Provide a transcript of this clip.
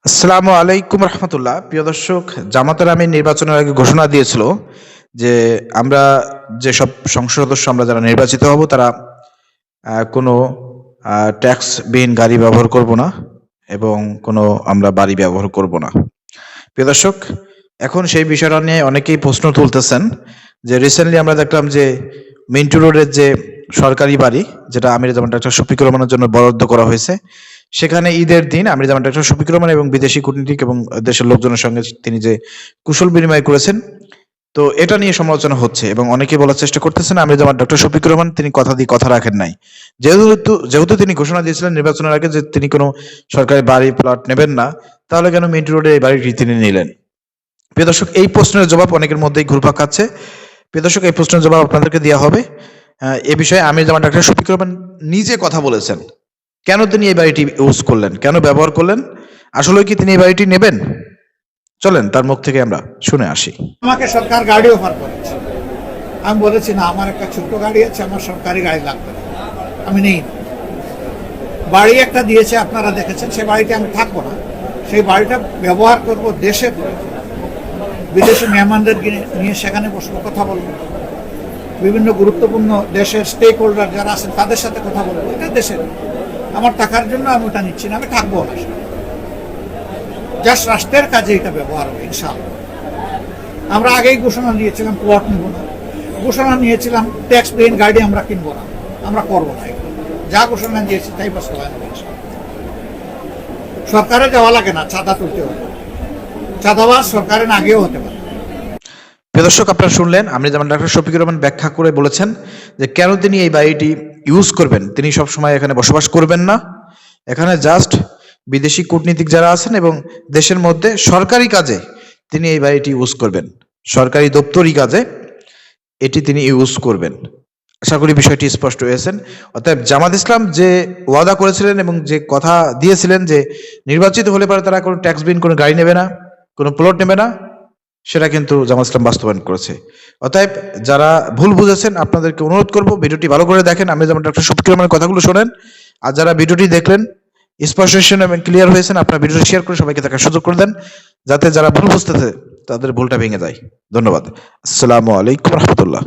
আসসালামু আলাইকুম রহমতুল্লাহ। প্রিয় দর্শক, জামাতের আমির নির্বাচনের আগে ঘোষণা দিয়েছিল যে আমরা যেসব সংসদ সদস্য আমরা যারা নির্বাচিত হব তারা কোনো ট্যাক্স বিহীন গাড়ি ব্যবহার করব না এবং কোনো আমরা বাড়ি ব্যবহার করব না। প্রিয় দর্শক, এখন সেই বিষয়টা নিয়ে অনেকেই প্রশ্ন তুলতেছেন যে রিসেন্টলি আমরা দেখলাম যে মিন্টু রোডের যে সরকারি বাড়ি, যেটা আমির জামান ডাক্তার শফিকুর রহমানের জন্য বরাদ্দ করা হয়েছে, সেখানে ঈদের দিন আমির জামান ডাক্তার শফিকুর রহমান এবং বিদেশি কূটনীতিক এবং দেশের লোকজনের সঙ্গে তিনি যে কুশল বিনিময় করেছেন, তো এটা নিয়ে সমালোচনা হচ্ছে এবং অনেকে বলার চেষ্টা করতেছেন আমির জামান ডক্টর শফিকুর রহমান তিনি কথা দিয়ে কথা রাখেন নাই। যেহেতু তিনি ঘোষণা দিয়েছিলেন নির্বাচনের আগে যে তিনি কোনো সরকারি বাড়ি প্লট নেবেন না, তাহলে কেন মিন্টু রোডে এই বাড়িটি তিনি নিলেন? প্রিয় দর্শক, এই প্রশ্নের জবাব অনেকের মধ্যেই ঘুরপাক খাচ্ছে। প্রিয় দর্শক, এই প্রশ্নের জবাব আপনাদেরকে দেওয়া হবে। এ বিষয়ে আমির জামান ডাক্তার শফিকুর রহমান নিজে কথা বলেছেন। কেন তিনি এই বাড়িটি ইউজ করলেন, কেন ব্যবহার করলেন, আসলে কি তিনি এই বাড়িটি নেবেন? চলেন তার মুখ থেকে আমরা শুনে আসি। আমাকে সরকার গাড়ি অফার করেছে, আমি বলেছি না, আমার একটা ছোট্ট গাড়ি আছে, আমার সরকারি গাড়ি লাগবে না, আমি নেই। বাড়ি একটা দিয়েছে, আপনারা দেখেছেন, সেই বাড়িতে আমি থাকবো না, সেই বাড়িটা ব্যবহার করব দেশে, বিদেশি মেহমানদের নিয়ে সেখানে বসবো, কথা বলবো, বিভিন্ন গুরুত্বপূর্ণ দেশের স্টেক হোল্ডার যারা আছেন তাদের সাথে কথা বলবো। এটা দেশের, আমার টাকার জন্য আমি ওটা নিচ্ছি না, আমি থাকবো না, জাস্ট রাষ্ট্রের কাজে এটা ব্যবহার হবে ইনশাআল্লাহ। আমরা আগেই ঘোষণা দিয়েছিলাম প্লট নেব না, ঘোষণা নিয়েছিলাম ট্যাক্স বিহীন গাড়ি আমরা কিনবো না, আমরা করবো না। যা ঘোষণা দিয়েছি তাই বাস্তবায়ন হবে। সরকারে যাওয়া লাগে না, চাঁদা তুলতে হবে, চাঁদাবাজ সরকারের আগেও হতে পারে। প্রিয় দর্শক, আপনারা শুনলেন আমির জামান ডাক্তার শফিকুর রহমান ব্যাখ্যা করে বলেছেন যে কেন তিনি এই বাড়িটি ইউজ করবেন। তিনি সবসময় এখানে বসবাস করবেন না, এখানে জাস্ট বিদেশি কূটনীতিক যারা আছেন এবং দেশের মধ্যে সরকারি কাজে তিনি এই বাড়িটি ইউজ করবেন, সরকারি দপ্তরি কাজে এটি তিনি ইউজ করবেন। আশা করি বিষয়টি স্পষ্ট হয়েছেন। অতএব জামাত ইসলাম যে ওয়াদা করেছিলেন এবং যে কথা দিয়েছিলেন যে নির্বাচিত হলে পরে তারা কোনো ট্যাক্স বিহীন কোনো গাড়ি নেবে না, কোনো প্লট নেবে না, সেটা কিন্তু জামাত ইসলাম বাস্তবায়ন করেছে। অতএব যারা ভুল বুঝেছেন আপনাদেরকে অনুরোধ করব ভিডিওটি ভালো করে দেখেন, আমি যেমন ডক্টর শফিকুর রহমানের কথাগুলো শোনেন। আর যারা ভিডিওটি দেখলেন স্পষ্ট এবং ক্লিয়ার হয়েছেন, আপনারা ভিডিওটি শেয়ার করে সবাইকে দেখার সুযোগ করে দেন, যাতে যারা ভুল বুঝতেছে তাদের ভুলটা ভেঙে যায়। ধন্যবাদ। আসসালামু আলাইকুম রহমতুল্লাহ।